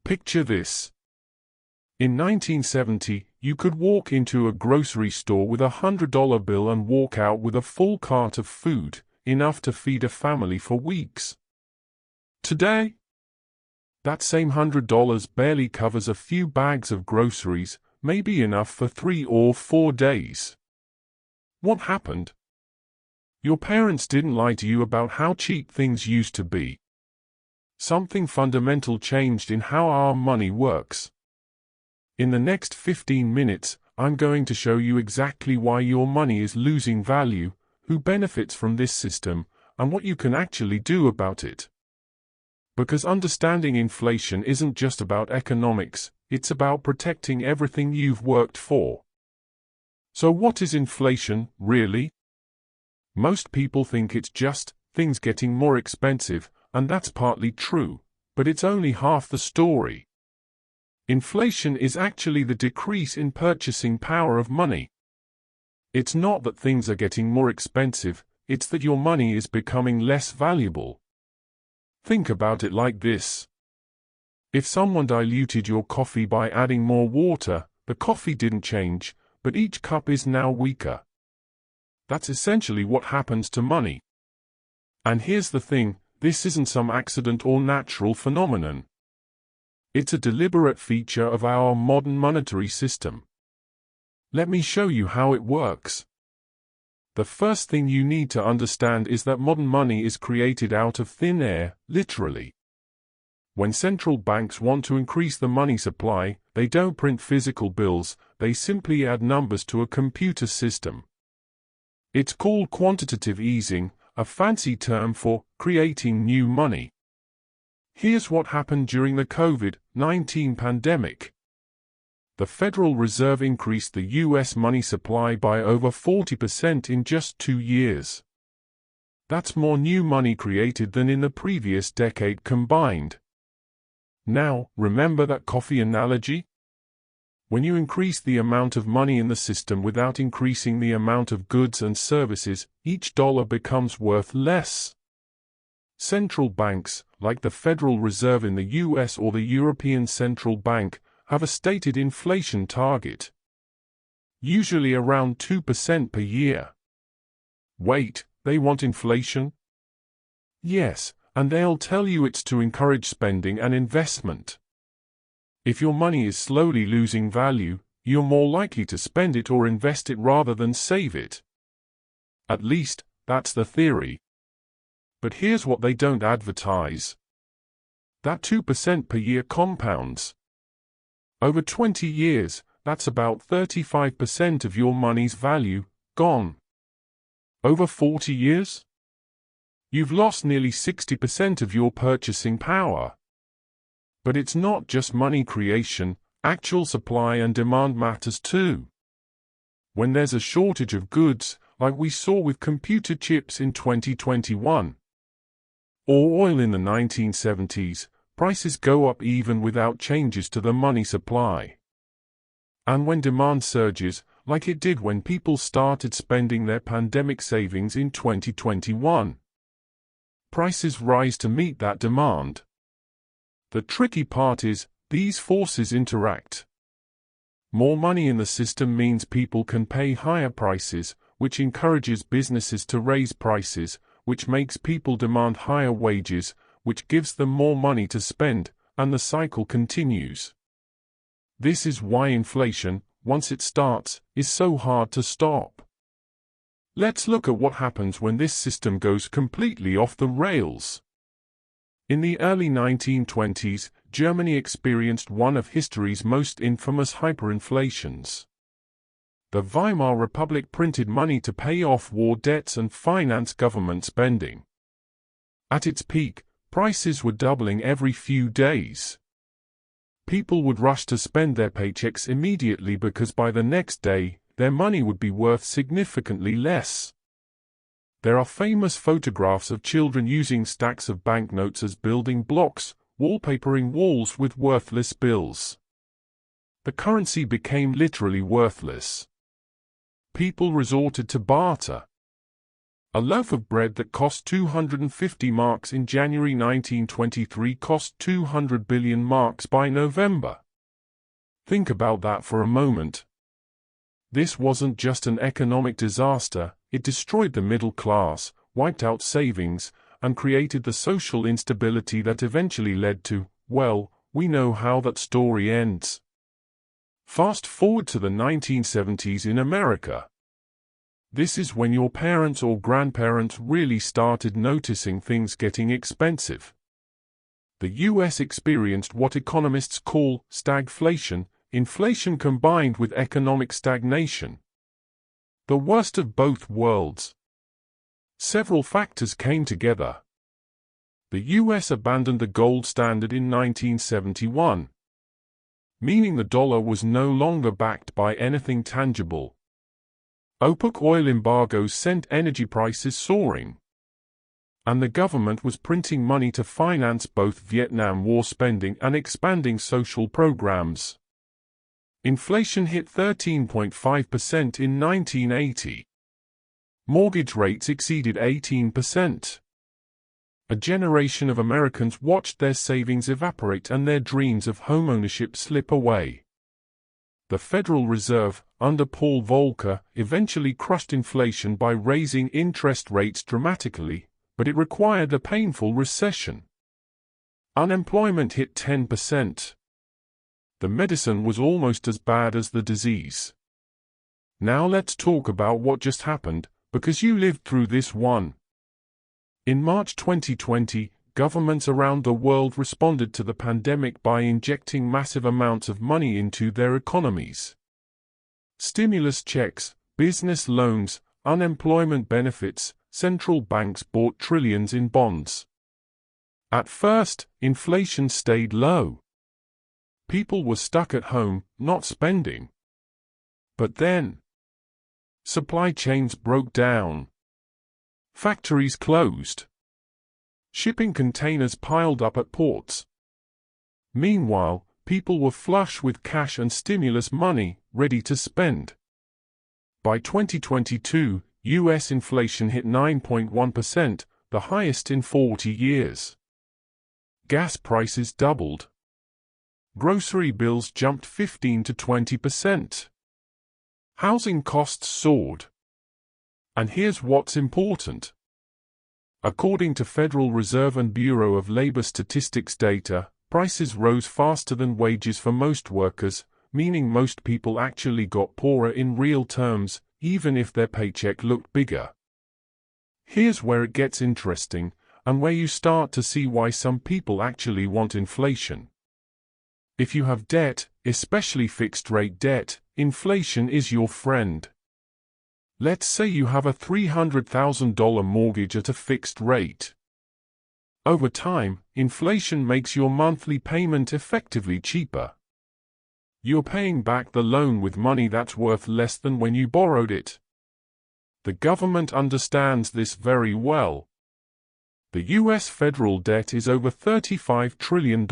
Picture this. In 1970, you could walk into a grocery store with a $100 bill and walk out with a full cart of food, enough to feed a family for weeks. Today, that same $100 barely covers a few bags of groceries, maybe enough for 3 or 4 days. What happened? Your parents didn't lie to you about how cheap things used to be. Something fundamental changed in how our money works. In the next 15 minutes, I'm going to show you exactly why your money is losing value, who benefits from this system, and what you can actually do about it. Because understanding inflation isn't just about economics, it's about protecting everything you've worked for. So what is inflation, really? Most people think it's just things getting more expensive, and that's partly true, but it's only half the story. Inflation is actually the decrease in purchasing power of money. It's not that things are getting more expensive, it's that your money is becoming less valuable. Think about it like this. If someone diluted your coffee by adding more water, the coffee didn't change, but each cup is now weaker. That's essentially what happens to money. And here's the thing, this isn't some accident or natural phenomenon. It's a deliberate feature of our modern monetary system. Let me show you how it works. The first thing you need to understand is that modern money is created out of thin air, literally. When central banks want to increase the money supply, they don't print physical bills, they simply add numbers to a computer system. It's called quantitative easing, a fancy term for creating new money. Here's what happened during the COVID-19 pandemic. The Federal Reserve increased the U.S. money supply by over 40% in just 2 years. That's more new money created than in the previous decade combined. Now, remember that coffee analogy? When you increase the amount of money in the system without increasing the amount of goods and services, each dollar becomes worth less. Central banks, like the Federal Reserve in the US or the European Central Bank, have a stated inflation target. Usually around 2% per year. Wait, they want inflation? Yes, and they'll tell you it's to encourage spending and investment. If your money is slowly losing value, you're more likely to spend it or invest it rather than save it. At least, that's the theory. But here's what they don't advertise. That 2% per year compounds. Over 20 years, that's about 35% of your money's value, gone. Over 40 years? You've lost nearly 60% of your purchasing power. But it's not just money creation, actual supply and demand matters too. When there's a shortage of goods, like we saw with computer chips in 2021, or oil in the 1970s, prices go up even without changes to the money supply. And when demand surges, like it did when people started spending their pandemic savings in 2021, prices rise to meet that demand. The tricky part is, these forces interact. More money in the system means people can pay higher prices, which encourages businesses to raise prices, which makes people demand higher wages, which gives them more money to spend, and the cycle continues. This is why inflation, once it starts, is so hard to stop. Let's look at what happens when this system goes completely off the rails. In the early 1920s, Germany experienced one of history's most infamous hyperinflations. The Weimar Republic printed money to pay off war debts and finance government spending. At its peak, prices were doubling every few days. People would rush to spend their paychecks immediately because by the next day, their money would be worth significantly less. There are famous photographs of children using stacks of banknotes as building blocks, wallpapering walls with worthless bills. The currency became literally worthless. People resorted to barter. A loaf of bread that cost 250 marks in January 1923 cost 200 billion marks by November. Think about that for a moment. This wasn't just an economic disaster, it destroyed the middle class, wiped out savings, and created the social instability that eventually led to, well, we know how that story ends. Fast forward to the 1970s in America. This is when your parents or grandparents really started noticing things getting expensive. The US experienced what economists call stagflation, inflation combined with economic stagnation. The worst of both worlds. Several factors came together. The US abandoned the gold standard in 1971, meaning the dollar was no longer backed by anything tangible. OPEC oil embargoes sent energy prices soaring, and the government was printing money to finance both Vietnam War spending and expanding social programs. Inflation hit 13.5% in 1980. Mortgage rates exceeded 18%. A generation of Americans watched their savings evaporate and their dreams of homeownership slip away. The Federal Reserve, under Paul Volcker, eventually crushed inflation by raising interest rates dramatically, but it required a painful recession. Unemployment hit 10%. The medicine was almost as bad as the disease. Now let's talk about what just happened, because you lived through this one. In March 2020, governments around the world responded to the pandemic by injecting massive amounts of money into their economies. Stimulus checks, business loans, unemployment benefits, central banks bought trillions in bonds. At first, inflation stayed low. People were stuck at home, not spending. But then, supply chains broke down. Factories closed. Shipping containers piled up at ports. Meanwhile, people were flush with cash and stimulus money, ready to spend. By 2022, US inflation hit 9.1%, the highest in 40 years. Gas prices doubled. Grocery bills jumped 15 to 20%. Housing costs soared. And here's what's important. According to Federal Reserve and Bureau of Labor Statistics data, prices rose faster than wages for most workers, meaning most people actually got poorer in real terms, even if their paycheck looked bigger. Here's where it gets interesting, and where you start to see why some people actually want inflation. If you have debt, especially fixed-rate debt, inflation is your friend. Let's say you have a $300,000 mortgage at a fixed rate. Over time, inflation makes your monthly payment effectively cheaper. You're paying back the loan with money that's worth less than when you borrowed it. The government understands this very well. The US federal debt is over $35 trillion.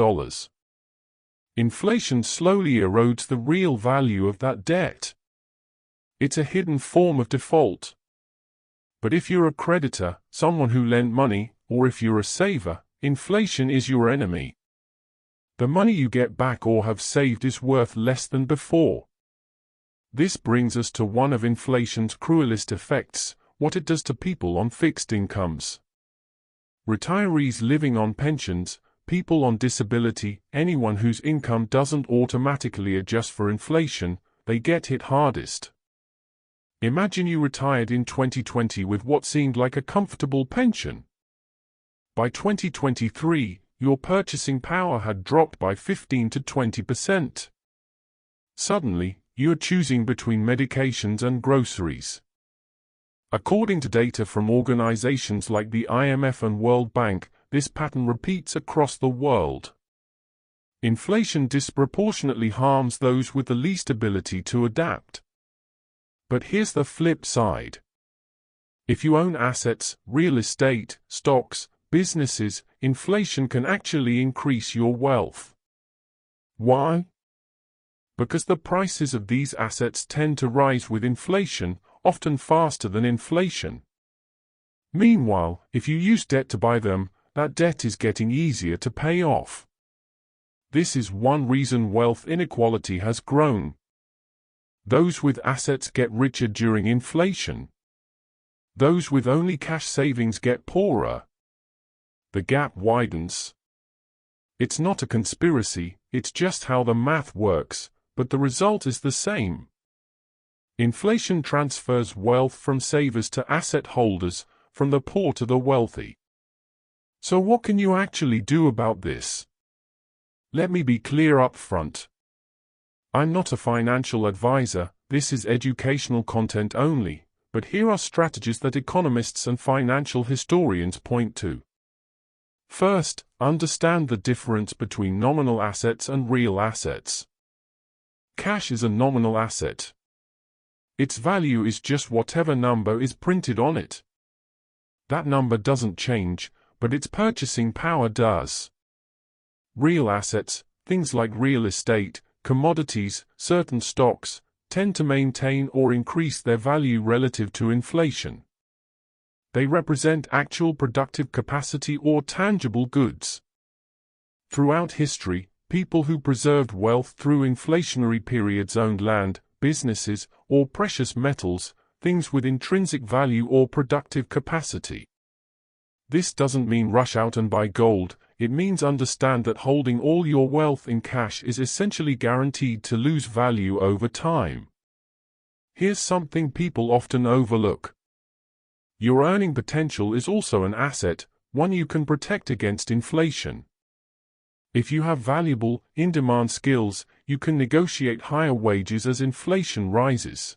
Inflation slowly erodes the real value of that debt. It's a hidden form of default. But if you're a creditor, someone who lent money, or if you're a saver, inflation is your enemy. The money you get back or have saved is worth less than before. This brings us to one of inflation's cruelest effects, what it does to people on fixed incomes. Retirees living on pensions, people on disability, anyone whose income doesn't automatically adjust for inflation, they get hit hardest. Imagine you retired in 2020 with what seemed like a comfortable pension. By 2023, your purchasing power had dropped by 15 to 20%. Suddenly, you're choosing between medications and groceries. According to data from organizations like the IMF and World Bank, this pattern repeats across the world. Inflation disproportionately harms those with the least ability to adapt. But here's the flip side. If you own assets, real estate, stocks, businesses, inflation can actually increase your wealth. Why? Because the prices of these assets tend to rise with inflation, often faster than inflation. Meanwhile, if you use debt to buy them, that debt is getting easier to pay off. This is one reason wealth inequality has grown. Those with assets get richer during inflation. Those with only cash savings get poorer. The gap widens. It's not a conspiracy, it's just how the math works, but the result is the same. Inflation transfers wealth from savers to asset holders, from the poor to the wealthy. So what can you actually do about this? Let me be clear up front. I'm not a financial advisor, this is educational content only, but here are strategies that economists and financial historians point to. First, understand the difference between nominal assets and real assets. Cash is a nominal asset. Its value is just whatever number is printed on it. That number doesn't change, but its purchasing power does. Real assets, things like real estate, commodities, certain stocks, tend to maintain or increase their value relative to inflation. They represent actual productive capacity or tangible goods. Throughout history, people who preserved wealth through inflationary periods owned land, businesses, or precious metals, things with intrinsic value or productive capacity. This doesn't mean rush out and buy gold, it means understand that holding all your wealth in cash is essentially guaranteed to lose value over time. Here's something people often overlook. Your earning potential is also an asset, one you can protect against inflation. If you have valuable, in-demand skills, you can negotiate higher wages as inflation rises.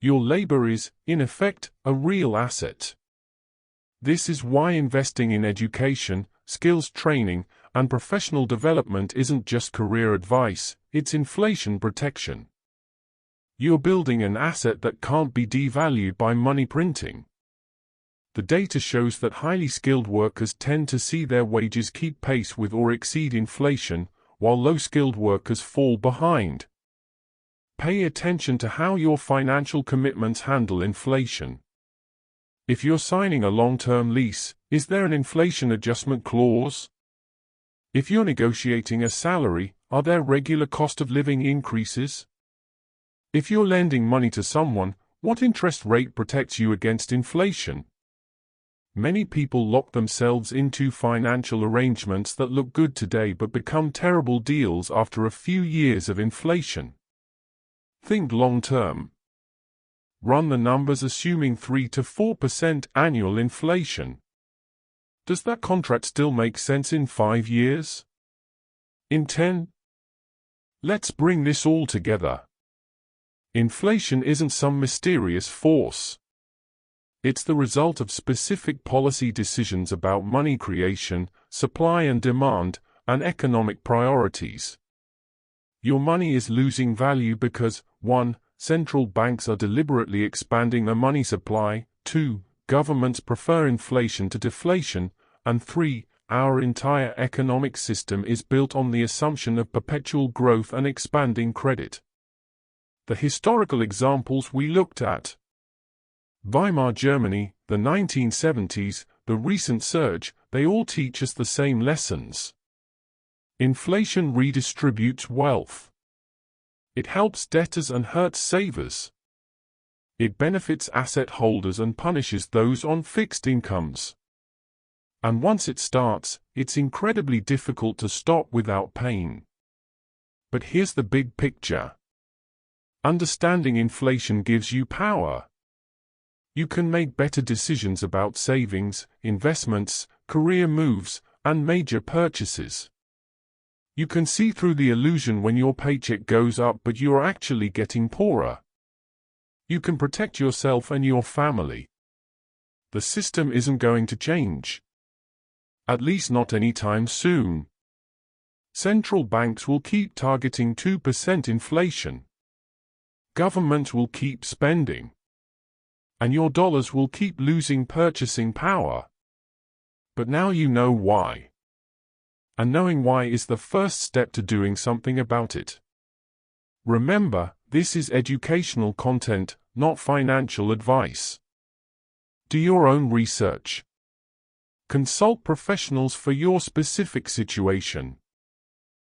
Your labor is, in effect, a real asset. This is why investing in education, skills training, and professional development isn't just career advice, it's inflation protection. You're building an asset that can't be devalued by money printing. The data shows that highly skilled workers tend to see their wages keep pace with or exceed inflation, while low-skilled workers fall behind. Pay attention to how your financial commitments handle inflation. If you're signing a long-term lease, is there an inflation adjustment clause? If you're negotiating a salary, are there regular cost of living increases? If you're lending money to someone, what interest rate protects you against inflation? Many people lock themselves into financial arrangements that look good today but become terrible deals after a few years of inflation. Think long-term. Run the numbers assuming 3 to 4% annual inflation. Does that contract still make sense in 5 years? In 10? Let's bring this all together. Inflation isn't some mysterious force. It's the result of specific policy decisions about money creation, supply and demand, and economic priorities. Your money is losing value because 1. Central banks are deliberately expanding the money supply, 2. Governments prefer inflation to deflation, and 3. Our entire economic system is built on the assumption of perpetual growth and expanding credit. The historical examples we looked at: Weimar Germany, the 1970s, the recent surge, they all teach us the same lessons. Inflation redistributes wealth. It helps debtors and hurts savers. It benefits asset holders and punishes those on fixed incomes. And once it starts, it's incredibly difficult to stop without pain. But here's the big picture. Understanding inflation gives you power. You can make better decisions about savings, investments, career moves, and major purchases. You can see through the illusion when your paycheck goes up but you're actually getting poorer. You can protect yourself and your family. The system isn't going to change. At least not anytime soon. Central banks will keep targeting 2% inflation. Governments will keep spending. And your dollars will keep losing purchasing power. But now you know why. And knowing why is the first step to doing something about it. Remember, this is educational content, not financial advice. Do your own research. Consult professionals for your specific situation.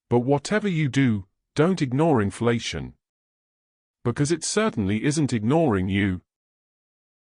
But whatever you do, don't ignore inflation. Because it certainly isn't ignoring you,